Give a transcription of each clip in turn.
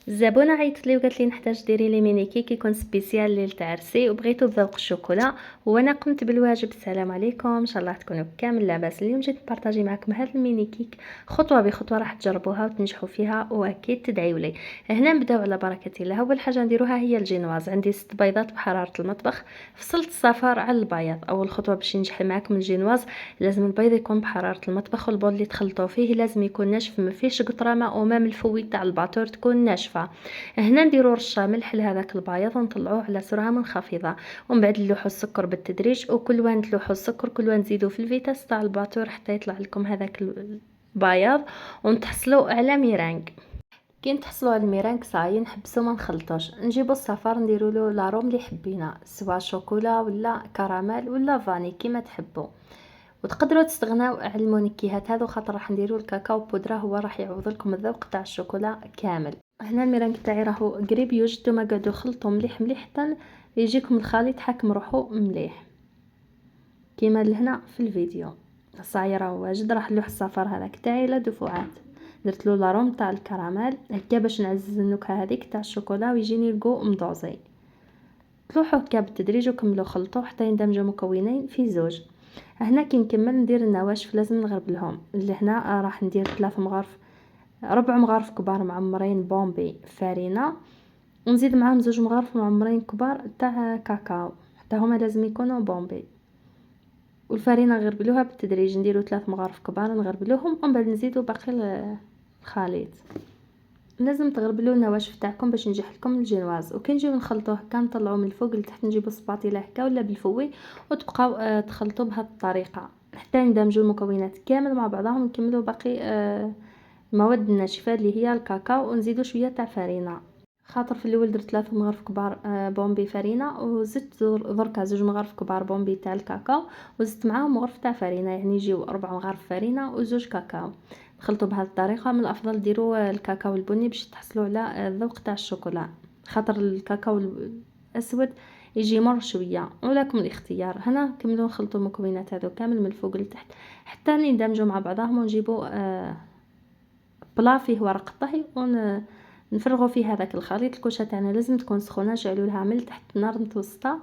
الزبونه عيطت لي وقالت لي نحتاج ديري لي ميني كيك يكون سبيسيال ليله عرسي وبغيتو بذوق الشوكولا. وانا قمت بالواجب. السلام عليكم، ان شاء الله تكونوا كامل لاباس. اليوم جيت نبارطاجي معكم هذا الميني كيك خطوه بخطوه، راح تجربوها وتنجحوا فيها واكيد تدعيوا لي. هنا نبداو على بركه الله. اول حاجه نديروها هي الجينواز. عندي 6 بيضات بحراره المطبخ. فصلت الصفار على البياض. اول خطوه باش ينجح معكم الجينواز لازم البيض يكون بحراره المطبخ، والبول اللي تخلطوه فيه لازم يكون ناشف، ما فيهش قطره ماء، ومام الفوي تاع الباتور تكون ناشفه. هنا نديرو رشه ملح لهذاك البياض ونطلعوه على سرعه منخفضه، ومن بعد نلوحو السكر بالتدريج، وكل وان تلوحو السكر كل وان تزيدو في الفيتاس تاع الباتور حتى يطلع لكم هذاك البياض، ونتحصلوا على ميرانغ. كي نتحصلوا على الميرانغ صايي نحبسو ما نخلطوش. نجيبو الصفار نديرو له لاروم اللي حبينا، سواء شوكولا ولا كراميل ولا فاني كيما تحبوا. وتقدروا تستغناو على المنكهات هذو، خاطر راح نديرو الكاكاو بودره، هو راح يعوض لكم الذوق تاع الشوكولا كامل. هنا الميرانك تاعي راهو قريب يوجد، ما قعدوا خلطوا مليح مليح حتى يجيكم الخليط حاكم روحو مليح كيما لهنا في الفيديو. صاير راهو واجد. راح نلوح الصفار هذاك تاعي لا دفعات، درت له لاروم تاع الكراميل هكا باش نعزز النكهه هذيك تاع الشوكولا ويجيني الكو مدوزي. تلوحوا هكا بالتدريج وكملوا خلطوا حتى يندمجوا مكونين في زوج. هنا كي نكمل ندير النواشف لازم نغربلهم. لهنا راح ندير 3 مغارف، 4 مغارف كبار معمرين بومبي فارينه، ونزيد معاهم 2 مغارف معمرين كبار تاع كاكاو، حتى هما لازم يكونوا بومبي. والفارينه نغربلوها بالتدريج، نديرو 3 مغارف كبار نغربلوهم، ومن بعد نزيدو باقي الخليط. لازم تغربلوا النواشف تاعكم باش ينجح لكم الجينواز. وكي نجيو نخلطوه هكا نطلعوه من الفوق لتحت، نجيبو سباتيلا هكا ولا بالفوي وتبقاو تخلطوا بهذه الطريقه حتى يندمجوا المكونات كامل مع بعضهم. نكملوا باقي المواد الناشفه اللي هي الكاكاو، ونزيدو شويه تاع فرينه، خاطر في الاول درت 3 مغارف كبار بومبي فرينه، وزدت دركا 2 مغارف كبار بومبي تاع الكاكاو، وزدت معاهم مغرف تاع فرينه، يعني يجيو 4 مغارف فرينه و2 كاكاو. خلطوا بهذه الطريقه. من الافضل ديروا الكاكاو البني باش تحصلوا على الذوق تاع الشوكولا، خاطر الكاكاو الاسود يجي مر شويه، ولكم الاختيار. هنا كملوا نخلطوا المكونات هذو كامل من الفوق لتحت حتى يندمجوا مع بعضهم، ونجيبوا بلا فيه ورق الطهي ونفرغوا فيه هذاك الخليط. الكوشه تاعنا لازم تكون سخونه، نشعلوا لها من تحت نار متوسطه.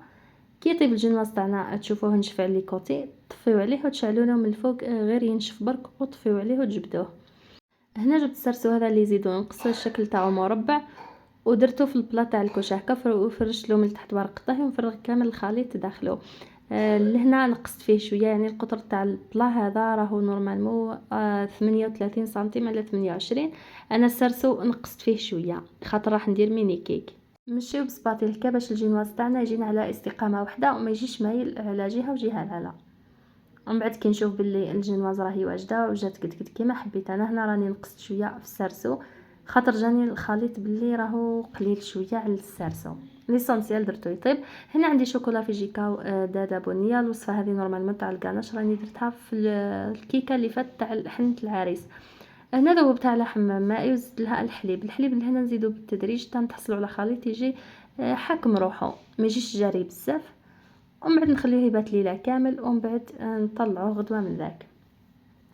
كي يطيب الجنواز تاعنا تشوفوه نشف على لي كوتي، طفيو عليه وتشعلوه من الفوق غير ينشف برك، وطفيو عليه وتجبدوه. هنا جبت السرسو هذا اللي يزيدو نقص الشكل تاعو مربع، ودرته في البلا تاع الكوشه هكا، وفرشت له من تحت ورق الطهي، ونفرغ كامل الخليط داخله. لهنا نقصت فيه شويه، يعني القطر تاع البلا هذا راهو نورمالمون 38 سنتيم على 28. انا السرسو نقصت فيه شويه خاطر راح ندير ميني كيك. نمشيو بسباطيل هكا باش الجينواز تاعنا يجينا على استقامه واحده، وما يجيش مايل على جهه وجهه لا. ومن بعد كي نشوف باللي الجينواز راهي واجده وجات قد كيما حبيت، انا راني نقصت شويه في السرسو، خاطر جاني الخليط باللي راهو قليل شويه على السرسو. ليسونسيال درتو يطيب. هنا عندي شوكولا في جيكاو دادا بنيه. الوصفه هذه نورمالمون تاع الكاناش راني درتها في الكيكه اللي فات تاع حنه العريس. هنا ذوبتها على حمام مائي وزدت لها الحليب اللي هنا نزيدو بالتدريج حتى نحصلوا على خليط يجي حاكم روحو، ما يجيش جاري بزاف. ومن بعد نخليه يبات ليله كامل، ومن بعد نطلعوه غدوه من ذاك.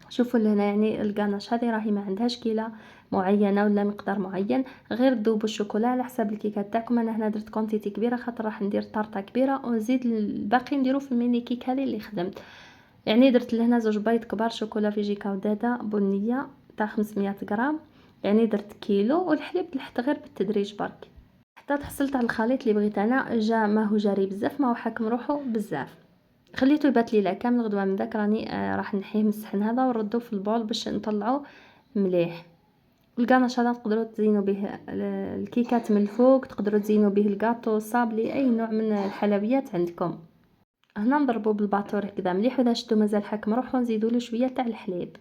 شوفوا لهنا يعني الكاناش هذه راهي ما عندهاش كيله معينه ولا مقدار معين، غير تذوبوا الشوكولا على حساب الكيكه تاعكم. انا هنا درت كونتيتي كبيره خاطر راح ندير طارطه كبيره، ونزيد الباقي نديرو في الميني كيك هذه اللي خدمت. يعني درت لهنا 2 بيض كبار شوكولا في جيكاو دادا بنيه تاع 500 غرام، يعني درت كيلو. والحليب تحت غير بالتدريج برك حتى تحصلت على الخليط اللي بغيت انا. جا ماهو جاري بزاف، ماهو حاكم روحو بزاف. خليته يبات ليله كامل. غدوه من داك راني راح نحيه من الصحن هذا ونردو في البول باش نطلعو مليح. الكاناش هذا تقدروا تزينوا به الكيكات من الفوق، تقدروا تزينوا به الكاطو صابلي، اي نوع من الحلويات عندكم. هنا نضربوا بالباتور هكذا مليح، واذا شفتوا مازال حاكم روحو نزيدوا له شويه تاع الحليب،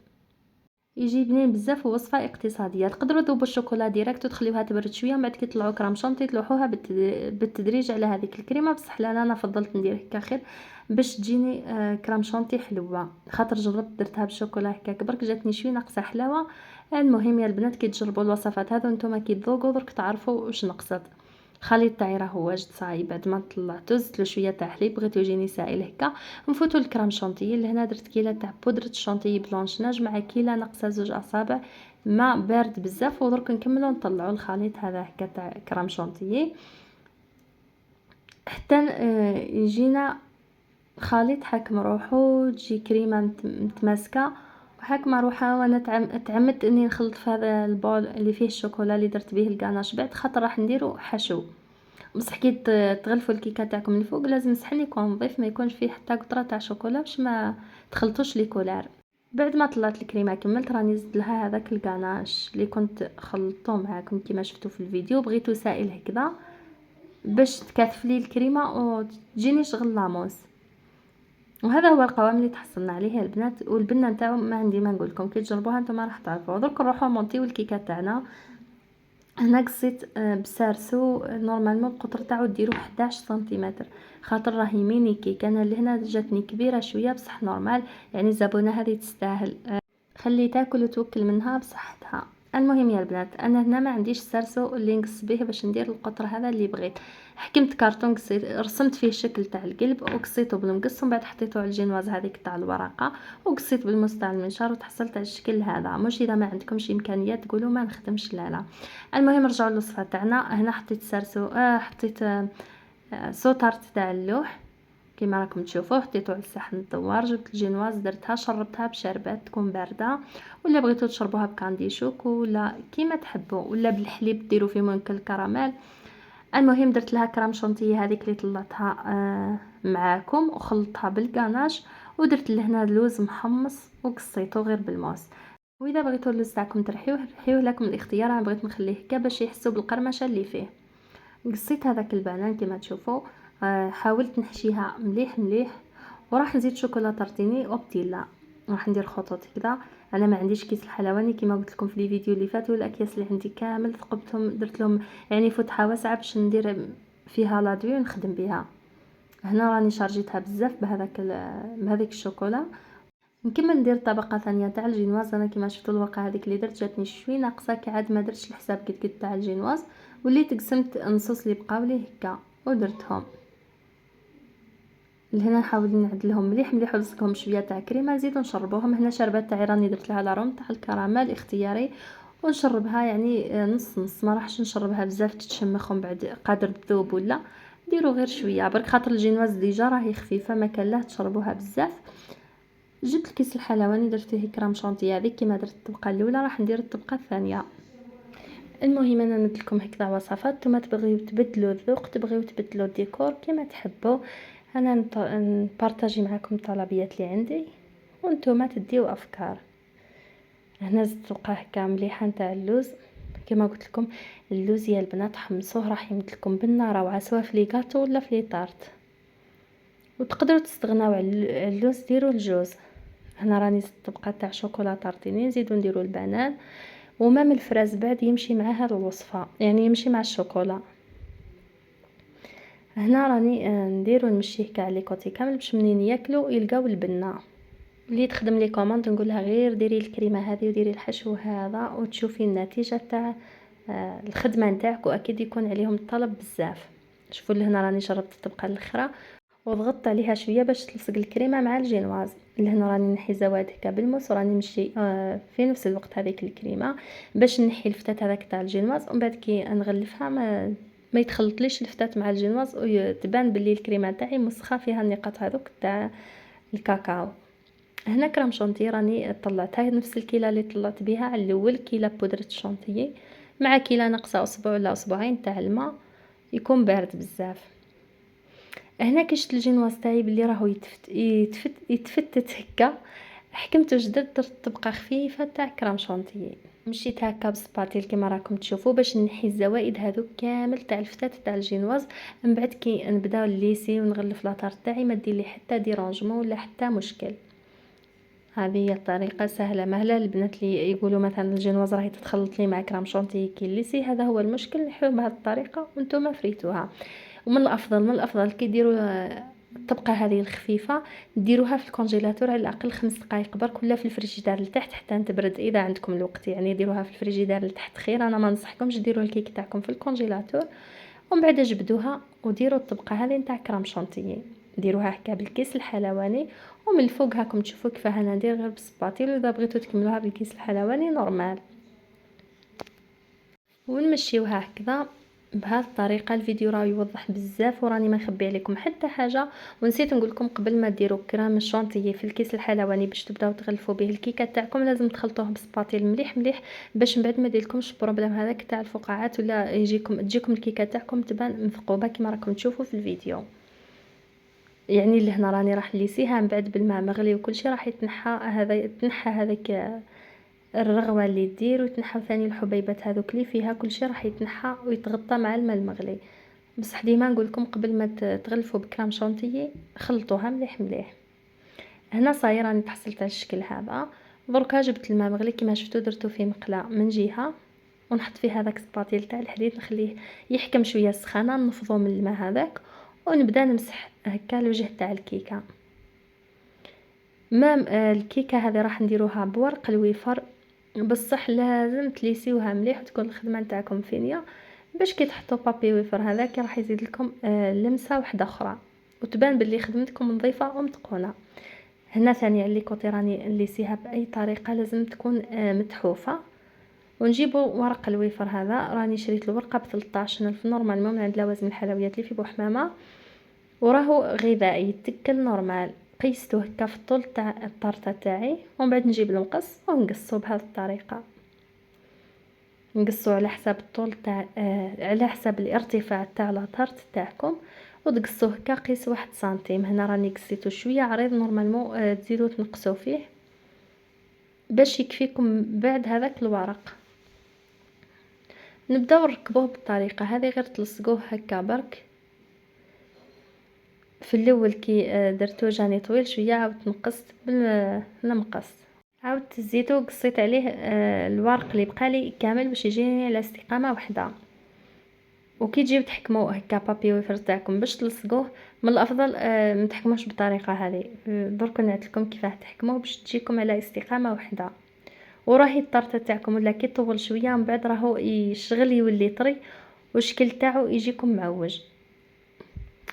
يجي بنين بزاف. ووصفه اقتصاديه. تقدروا تذوبوا الشوكولا ديريكت وتخليوها تبرد شويه، من بعد كي تطلعوا كرام شونطي تلوحوها بالتدريج على هذيك الكريمه. بصح لا انا فضلت ندير هكا خير باش تجيني كرام شونطي حلوه، خاطر جربت درتها بالشوكولا هكاك برك جاتني شويه ناقصه حلاوه. المهم يا البنات كي تجربوا الوصفات هذو نتوما كي تذوقوا درك تعرفوا واش نقصد. الخليط تاعي راهو واجد صايب. بعد ما طلعته زدت له شويه تاع حليب، بغيتو يجيني سائل هكا. نفوتوا الكرام شونطيي. لهنا درت كيله تاع بودره الشونطيي بلونش ناج مع كيله ناقصه 2 اصابع ما بارد بزاف. ودرك نكملوا نطلعوا الخليط هذا هكا تاع كريم شونتيي حتى يجينا خليط حاكم روحو، تجي كريمه متماسكه وحاكمه روحها. وانا تعمدت اني نخلط في هذا البول اللي فيه الشوكولا اللي درت به الكاناش بعد، خاطر راح نديرو حشو. بصح كي تغلفوا الكيكه تاعكم من الفوق لازم الصحن يكون نظيف، ما يكونش فيه حتى قطره تاع شوكولا باش ما تخلطوش لي كولار. بعد ما طلعت الكريمه كملت راني زدت لها هذاك الكاناش اللي كنت خلطته معاكم كما شفتوا في الفيديو. بغيتو سائل هكذا باش تكثف لي الكريمه وتجيني شغل لاموس. وهذا هو القوام اللي تحصلنا عليه البنات. والبنه نتاعو ما عندي ما نقول لكم، كي تجربوها نتوما راح تعرفوا. درك نروحوا نمونطيو الكيكه تاعنا. هنا قصيت بسارسو نورمالمون القطر تاعو ديرو 11 سنتيمتر، خاطر راهي ميني كيك. انا لهنا جاتني كبيره شويه بصح نورمال، يعني الزبونه هذه تستاهل. خلي تاكل وتوكل منها بصحتها. المهم يا البنات، انا هنا ما عنديش سارسو اللي نقص به باش ندير القطر هذا اللي بغيت. حكمت كارطون قصيت رسمت فيه الشكل تاع القلب وقصيته بالمقص، ومن بعد حطيته على الجينواز هذيك تاع الورقه وقصيت بالموس تاع المنشار وتحصلت على الشكل هذا. مش اذا ما عندكمش امكانيات تقولوا ما نخدمش، لا لا. المهم رجعوا للوصفه تاعنا. هنا حطيت سارسو حطيت سوطرت تاع اللوح كيما راكم تشوفوا، حطيته على الصحن الدوار. جبت الجينواز درتها شربتها بشربات تكون بارده، ولا بغيتو تشربوها بكانديشوك ولا كيما تحبوا، ولا بالحليب ديروا فيه ممكن الكراميل. المهم درت لها كريم شونتيي هذيك اللي طلعتها معاكم وخلطتها بالكاناش، ودرت لهنا اللوز محمص وقصيته غير بالموس. واذا بغيتوا اللوز تاعكم ترحيوه لكم الاختيار. انا بغيت نخليه هكا باش يحسوا بالقرمشه اللي فيه. قصيت هذاك البنان كما تشوفوا، حاولت نحشيها مليح مليح. وراح نزيد شوكولا تارتيني وبتيلا، راح ندير خطوط كذا. انا ما عنديش كيس الحلواني كما قلت لكم في لي فيديو اللي فاتوا. الاكياس اللي عندي كامل ثقبتهم درت لهم يعني فتحه واسعه باش ندير فيها لادوي ونخدم بها. هنا راني شارجيتها بزاف بهذيك الشوكولا. نكمل ندير طبقه ثانيه تاع الجينواز. انا كما شفتوا الورقه هذيك اللي درت جاتني شوي ناقصه، كي عاد ما درتش الحساب قد تاع الجينواز، وليت قسمت النصوص اللي بقاو لي هكا ودرتهم لهنا. نحاول نعدلهم مليح مليح ولصقهم شويه تاع كريمه نزيدو نشربوهم. هنا شربات تاعي راني درت لها لاروم تاع الكراميل اختياري، ونشربها يعني نص نص، ما راحش نشربها بزاف تتشمخهم بعد قادر تذوب. ولا ديروا غير شويه برك خاطر الجينواز ديجا راهي خفيفه ما كان لا تشربوها بزاف. جبت الكيس الحلواني درت فيه كريم شونتي هذيك كما درت الطبقه الاولى، راح ندير الطبقه الثانيه. المهم انا ندير لكم هكذا وصفات. نتوما تبغيو تبدلوا الذوق، تبغيو تبدلوا الديكور كما تحبوا. انا نبارطاجي معكم الطلبيات اللي عندي وانتم تديو افكار. هنا زدت طبقه هكا مليحه نتاع اللوز. كما قلت لكم اللوز يا البنات حمصوه راح يمد لكم بنه روعه، سواء في لي غاتو ولا في لي طارت. وتقدروا تستغناو على اللوز ديروا الجوز. هنا راني زدت طبقه تاع شوكولا تارتيني، نزيدو نديرو البنان ومام الفراز بعد يمشي مع هذه الوصفه، يعني يمشي مع الشوكولا. هنا راني نديرو نمشيه كاع لي كوتي كامل باش منين ياكلوا يلقاو البنه. اللي تخدم لي كوموند نقولها غير ديري الكريمه هذه وديري الحشو هذا وتشوفي النتيجه تاع الخدمه نتاعك، واكيد يكون عليهم الطلب بزاف. شوفوا لهنا راني شربت الطبقه الاخرى وضغطت عليها شويه باش تلصق الكريمه مع الجينواز. لهنا راني نحي زواد هكا بالموس وراني نمشي في نفس الوقت هذيك الكريمه باش نحي الفتات هذاك تاع الجينواز. ومن بعد كي نغلفها ما يتخلطليش الفتات مع الجينواز وتبان باللي الكريمه تاعي مسخه فيها النقاط هذوك تاع الكاكاو. هنا كريم شونتي راني طلعتها نفس الكيله اللي طلعت بها على الاول، كيله بودره شونتي مع كيله ناقصه اسبوع ولا اسبوعين تاع الماء يكون بارد بزاف. هنا كي شفت الجينواز تاعي بلي راهو يتفتت هكا، حكمت جدد درت طبقه خفيفه تاع كريم شونتي. مشيت هكا بسباتيل كما راكم تشوفوا باش نحي الزوائد هذوك كامل تاع الفتات تاع الجينواز. من بعد كي نبداو الليسي ونغلف لاطار تاعي ما دير لي حتى ديرونجمون ولا حتى مشكل. هذه هي الطريقه سهله مهله. البنات اللي يقولوا مثلا الجينواز راهي تتخلط لي مع كريم شونتي كي الليسي، هذا هو المشكل. نحيوه بهذه الطريقه وانتم فريتوها. ومن الافضل كي ديروا الطبقه هذه الخفيفه ديروها في الكونجيلاتور على الاقل 5 دقائق برك، ولا في الفريجيدار لتحت حتى تبرد اذا عندكم الوقت، يعني ديروها في الفريجيدار لتحت خير. انا ما ننصحكمش ديروا الكيك تاعكم في الكونجيلاتور. ومن بعد جبدوها وديروا الطبقه هذه نتاع كريم شونتيي ديروها هكا بالكيس الحلواني، ومن الفوق هاكم تشوفوا كيفاه انا ندير غير بالسباتيل. واذا بغيتوا تكملوها بالكيس الحلواني نورمال. ونمشيوها هكذا بهذه الطريقه. الفيديو راه يوضح بزاف وراني ما نخبي عليكم حتى حاجه. ونسيت نقول لكم قبل ما ديروا كريم الشونتيي في الكيس الحلواني باش تبداو تغلفوا به الكيكه تاعكم، لازم تخلطوه بسباتيل مليح مليح باش من بعد ما يديرلكمش بروبليم هذاك تاع الفقاعات، ولا تجيكم الكيكه تاعكم تبان مثقوبه كما راكم تشوفوا في الفيديو. يعني لهنا راني راح نليسيها من بعد بالماء مغلي وكل شيء راح يتنحى هذاك الرغوه اللي دير، ويتنحى ثاني الحبيبات هذوك اللي فيها كل شيء راح يتنحى ويتغطى مع الماء المغلي. بصح ديما نقول لكم قبل ما تغلفوا بكريم شونتيي خلطوها مليح مليح. هنا صاير راني تحصلت على الشكل هذا. دركا جبت الماء مغلي كما شفتوا درتو فيه مقله من جهه، ونحط فيه هذاك سباطيل تاع الحديد نخليه يحكم شويه السخانه، نفضو من الماء هذاك ونبدا نمسح هكا الوجه تاع الكيكه. الكيكه هذه راح نديروها بورق الويفر، بصح لازم تليسيوها مليح وتكون الخدمه نتاعكم فينيه باش كي تحطوا بابي ويفر هذاك راح يزيد لكم لمسه واحده اخرى وتبان باللي خدمتكم نظيفه ومتقونه. هنا ثاني على كوطي راني نليسيها باي طريقه لازم تكون متحوفه. ونجيبوا ورق الويفر هذا، راني شريت الورقه ب 13 نورمالمون من عند لوازم الحلويات اللي في بوحمامه، وراهو غذائي يتكل نورمال. قيستو هكا في الطول تاع الطارطه تاعي، ومن بعد نجيب المقص ونقصو بهذه الطريقه. نقصو على حساب الطول تاع على حساب الارتفاع تاع لاطارت تاعكم، وتقصوه هكا قيس 1 سنتيم. هنا راني قصيتو شويه عريض نورمالمون تزيدو تنقصو فيه باش يكفيكم بعد هذاك الورق. نبداو نركبوه بالطريقه هذه، غير تلصقوه هكا برك. في الاول كي درتو جاني طويل شويه عاود نقصت بالمقص، عاود تزيدو قصيت عليه الورق اللي بقالي كامل باش يجيني على استقامه واحده. وكي تجيو تحكموا هكا بابي ويفر تاعكم باش تلصقوه، من الافضل ما تحكموش بالطريقه هذه. درك نعطيكم لكم كيفاه تحكموا باش تجيكم على استقامه واحده. وراهي الطرطه تاعكم ولا كي طول شويه من بعد راهو يشغل يولي طري والشكل تاعو يجيكم معوج.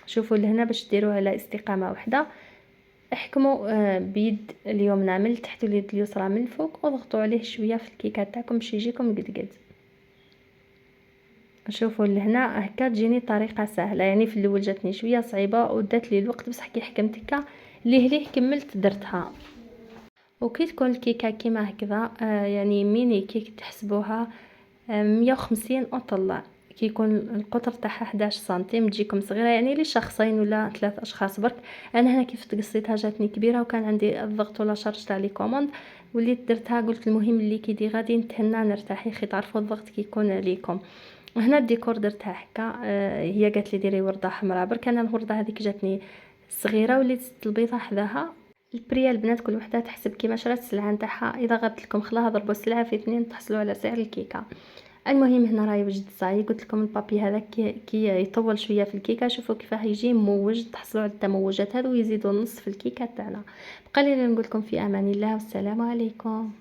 شوفوا لهنا باش ديروه على استقامه واحده، احكموا بيد اليمنى من التحت واليد اليسرى من الفوق، وضغطوا عليه شويه في الكيكه تاعكم باش يجيكم قد. شوفوا لهنا هكا تجيني طريقه سهله. يعني في الاول جاتني شويه صعيبه ودات لي الوقت، بصح كي حكمت هكا ليه كملت درتها. وكي تكون الكيكه كيما هكذا يعني ميني كيك تحسبوها 150 وطلع. كي يكون القطر تاعها 11 سنتيم تجيكم صغيره، يعني لشخصين ولا 3 اشخاص برك. انا هنا كيف تقصيتها جاتني كبيره وكان عندي الضغط ولا شارج تاع لي كوموند، وليت درتها قلت المهم اللي كي دي غادي نتهنى نرتاحي خي تعرفوا الضغط كي يكون عليكم. هنا الديكور درتها هكا هي قالت لي ديري ورده حمراء برك، انا الورده هذيك جاتني صغيره وليت البيضه حداها. البريا البنات كل وحده تحسب كيما شرات السلعه نتاعها، اذا غابت لكم خلاها ضربوا السلعه في 2 تحصلوا على سعر الكيكه. المهم هنا راهي وجدت صاي، قلت لكم البابي هذا كي يطول شويه في الكيكه شوفوا كيفاه يجي موج، تحصلوا على التموجات هذو ويزيدوا النص في الكيكه تاعنا. بقى لي نقول لكم في امان الله والسلام عليكم.